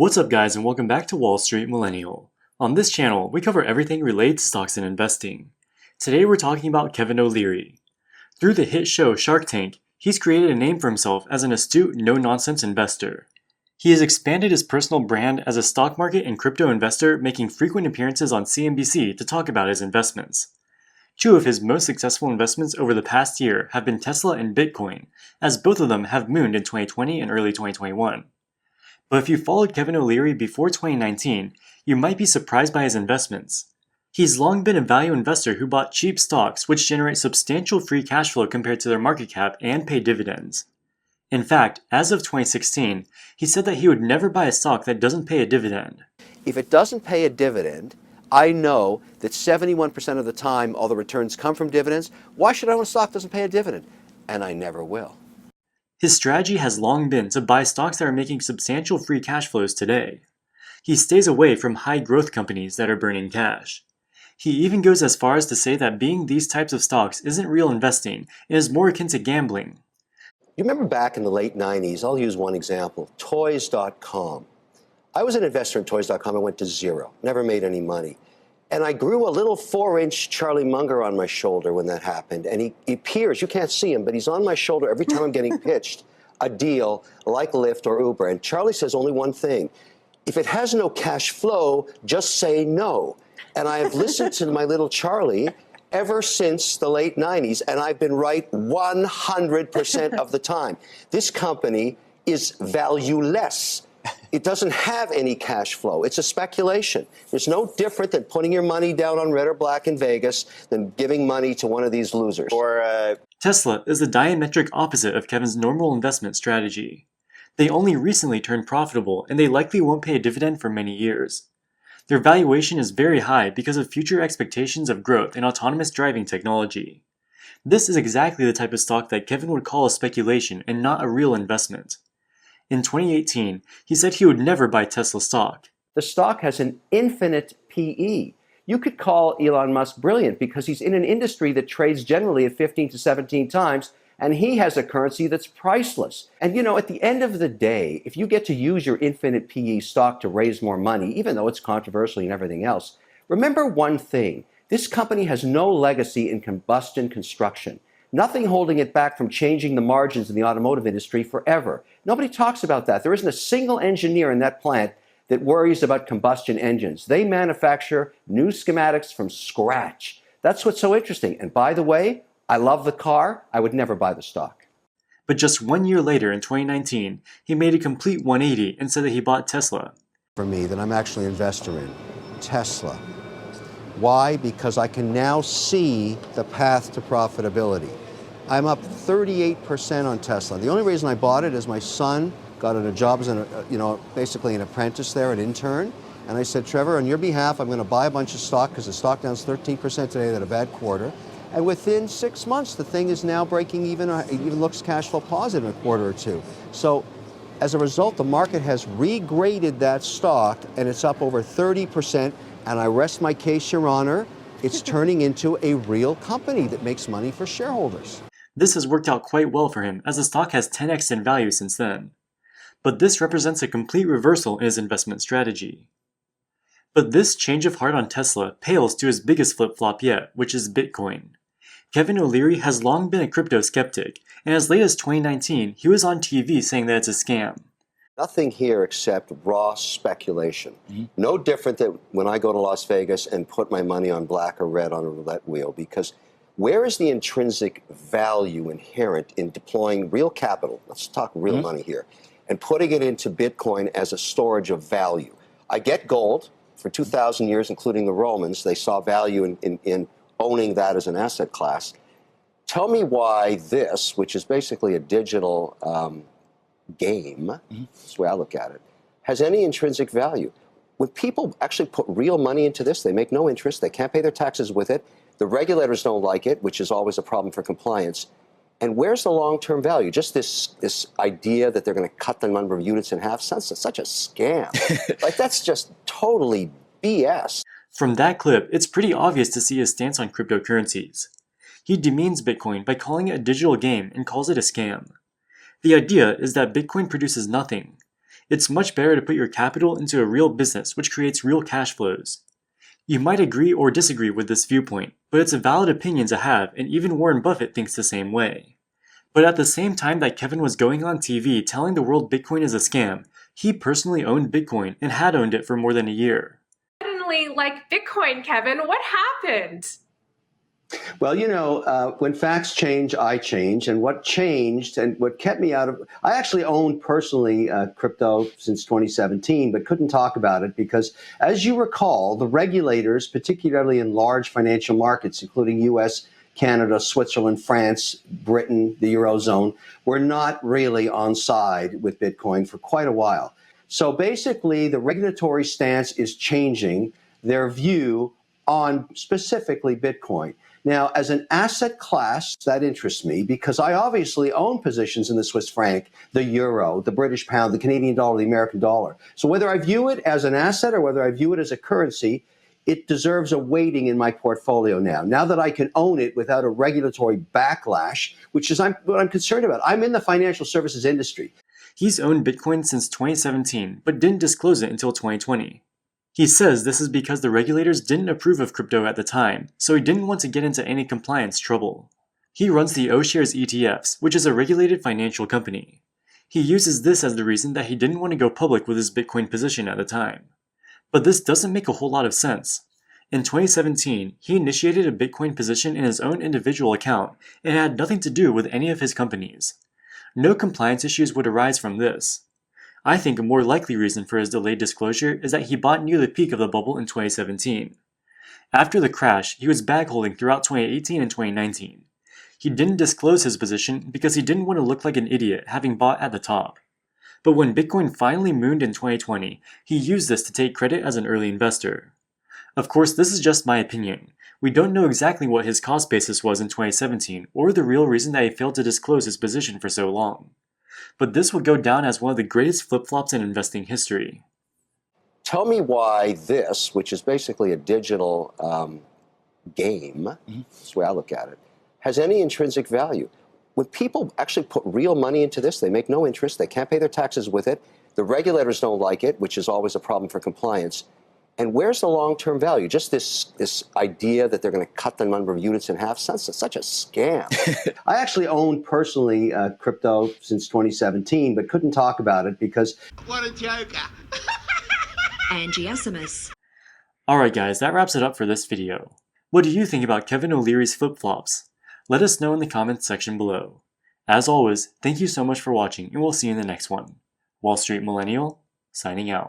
What's up guys, and welcome back to Wall Street Millennial. On this channel, we cover everything related to stocks and investing. Today we're talking about Kevin O'Leary. Through the hit show Shark Tank, he's created a name for himself as an astute, no-nonsense investor. He has expanded his personal brand as a stock market and crypto investor, making frequent appearances on CNBC to talk about his investments. Two of his most successful investments over the past year have been Tesla and Bitcoin, as both of them have mooned in 2020 and early 2021. But if you followed Kevin O'Leary before 2019, you might be surprised by his investments. He's long been a value investor who bought cheap stocks which generate substantial free cash flow compared to their market cap and pay dividends. In fact, as of 2016, he said that he would never buy a stock that doesn't pay a dividend. If it doesn't pay a dividend, I know that 71% of the time all the returns come from dividends. Why should I own a stock that doesn't pay a dividend? And I never will. His strategy has long been to buy stocks that are making substantial free cash flows today. He stays away from high-growth companies that are burning cash. He even goes as far as to say that being these types of stocks isn't real investing and is more akin to gambling. You remember back in the late 90s, I'll use one example, Toys.com. I was an investor in Toys.com. I went to zero, never made any money. And I grew a little 4-inch Charlie Munger on my shoulder when that happened. And he appears, you can't see him, but he's on my shoulder every time I'm getting pitched a deal like Lyft or Uber. And Charlie says only one thing. If it has no cash flow, just say no. And I have listened to my little Charlie ever since the late 90s, and I've been right 100% of the time. This company is valueless. It doesn't have any cash flow. It's a speculation. It's no different than putting your money down on red or black in Vegas than giving money to one of these losers. Tesla is the diametric opposite of Kevin's normal investment strategy. They only recently turned profitable, and they likely won't pay a dividend for many years. Their valuation is very high because of future expectations of growth in autonomous driving technology. This is exactly the type of stock that Kevin would call a speculation and not a real investment. In 2018, he said he would never buy Tesla stock. The stock has an infinite PE. You could call Elon Musk brilliant because he's in an industry that trades generally at 15 to 17 times, and he has a currency that's priceless. And you know, at the end of the day, if you get to use your infinite PE stock to raise more money, even though it's controversial and everything else, remember one thing. This company has no legacy in combustion construction. Nothing holding it back from changing the margins in the automotive industry forever. Nobody talks about that. There isn't a single engineer in that plant that worries about combustion engines. They manufacture new schematics from scratch. That's what's so interesting. And by the way, I love the car. I would never buy the stock. But just 1 year later, in 2019, he made a complete 180 and said that he bought Tesla. For me, that I'm actually an investor in Tesla. Why? Because I can now see the path to profitability. I'm up 38% on Tesla. The only reason I bought it is my son got a job as basically an apprentice there, an intern. And I said, Trevor, on your behalf, I'm going to buy a bunch of stock because the stock down 13% today. They had a bad quarter. And within 6 months, the thing is now breaking even. It even looks cash flow positive in a quarter or two. So as a result, the market has regraded that stock, and it's up over 30%. And I rest my case, Your Honor, it's turning into a real company that makes money for shareholders. This has worked out quite well for him, as the stock has 10x in value since then. But this represents a complete reversal in his investment strategy. But this change of heart on Tesla pales to his biggest flip-flop yet, which is Bitcoin. Kevin O'Leary has long been a crypto skeptic, and as late as 2019, he was on TV saying that it's a scam. Nothing here except raw speculation. No different than when I go to Las Vegas and put my money on black or red on a roulette wheel, because where is the intrinsic value inherent in deploying real capital, let's talk real money here, and putting it into Bitcoin as a storage of value? I get gold. For 2,000 years, including the Romans, they saw value in owning that as an asset class. Tell me why this, which is basically a digital game, that's the way I look at it, has any intrinsic value. When people actually put real money into this, they make no interest, they can't pay their taxes with it, the regulators don't like it, which is always a problem for compliance. And where's the long-term value? Just this idea that they're going to cut the number of units in half, sounds such a scam. Like, that's just totally BS. From that clip, it's pretty obvious to see his stance on cryptocurrencies. He demeans Bitcoin by calling it a digital game and calls it a scam. The idea is that Bitcoin produces nothing. It's much better to put your capital into a real business which creates real cash flows. You might agree or disagree with this viewpoint, but it's a valid opinion to have, and even Warren Buffett thinks the same way. But at the same time that Kevin was going on TV telling the world Bitcoin is a scam, he personally owned Bitcoin and had owned it for more than a year. Suddenly, like Bitcoin, Kevin, what happened? Well, when facts change, I change. And what changed and what kept me out of, I actually owned personally crypto since 2017, but couldn't talk about it because, as you recall, the regulators, particularly in large financial markets, including US, Canada, Switzerland, France, Britain, the Eurozone, were not really on side with Bitcoin for quite a while. So basically, the regulatory stance is changing their view on specifically Bitcoin. Now, as an asset class, that interests me because I obviously own positions in the Swiss franc, the euro, the British pound, the Canadian dollar, the American dollar. So whether I view it as an asset or whether I view it as a currency, it deserves a weighting in my portfolio now that I can own it without a regulatory backlash, which is what I'm concerned about. I'm in the financial services industry. He's owned Bitcoin since 2017, but didn't disclose it until 2020. He says this is because the regulators didn't approve of crypto at the time, so he didn't want to get into any compliance trouble. He runs the O-Shares ETFs, which is a regulated financial company. He uses this as the reason that he didn't want to go public with his Bitcoin position at the time. But this doesn't make a whole lot of sense. In 2017, he initiated a Bitcoin position in his own individual account and had nothing to do with any of his companies. No compliance issues would arise from this. I think a more likely reason for his delayed disclosure is that he bought near the peak of the bubble in 2017. After the crash, he was bag holding throughout 2018 and 2019. He didn't disclose his position because he didn't want to look like an idiot having bought at the top. But when Bitcoin finally mooned in 2020, he used this to take credit as an early investor. Of course, this is just my opinion. We don't know exactly what his cost basis was in 2017 or the real reason that he failed to disclose his position for so long. But this will go down as one of the greatest flip-flops in investing history. Tell me why this, which is basically a digital game, that's the way I look at it, has any intrinsic value. When people actually put real money into this, they make no interest, they can't pay their taxes with it, the regulators don't like it, which is always a problem for compliance. And where's the long-term value? Just this idea that they're going to cut the number of units in half, sounds such a scam. I actually owned personally crypto since 2017, but couldn't talk about it because... What a joker. Angie Esimus. Alright guys, that wraps it up for this video. What do you think about Kevin O'Leary's flip-flops? Let us know in the comments section below. As always, thank you so much for watching and we'll see you in the next one. Wall Street Millennial, signing out.